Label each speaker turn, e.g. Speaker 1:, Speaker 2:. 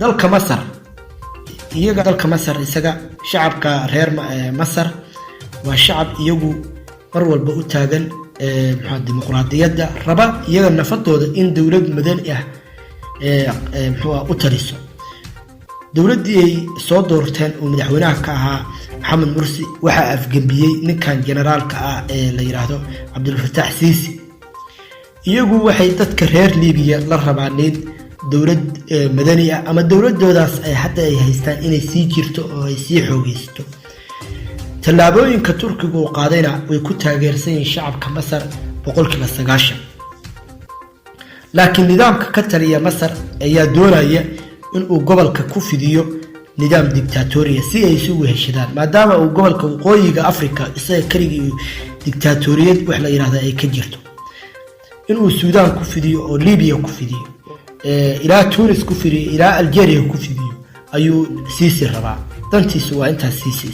Speaker 1: dalka Masar iyaga dalka Masar isaga shacabka reer Masar waa shacab iyagu mar walba u taagan dimuqraadiyadda raba iyaga nafadooda in dawlad madani ah u taliso dawladii ay soo doorteen oo madaxweynaha ka ahaa Maxamed Mursi waxa afgambiyay ninkan generaalka ah la yiraahdo Abdul Fattah Sisi iyagu waxay dadka reer Liibiya la rabaaneen dawlad madani ah ama dawladoodaas ay hadda ay haystaan inay sii jirto oo ay sii xoogeysto tallaabooyinka Turkiga oo qaadayna way ku taageersan yihiin shacabka Masar 90%. laakiin nidaamka ka taliya Masar ayaa doonaya in uu gobolka ku fidiyo nidaam dictatoriya si ay isugu heshadaan maadaama uu gobolka waqooyiga Afrika isaga kaliya dictatoriyad wax la yiraahdo ay ka jirto in uu Suudaan ku fidiyo oo Liibiya ku fidiyo ilaa Tunis ku fidiyo ilaa Algeria ku fidiyo ayuu Sisi rabaa dantiisu waa intaas Sisi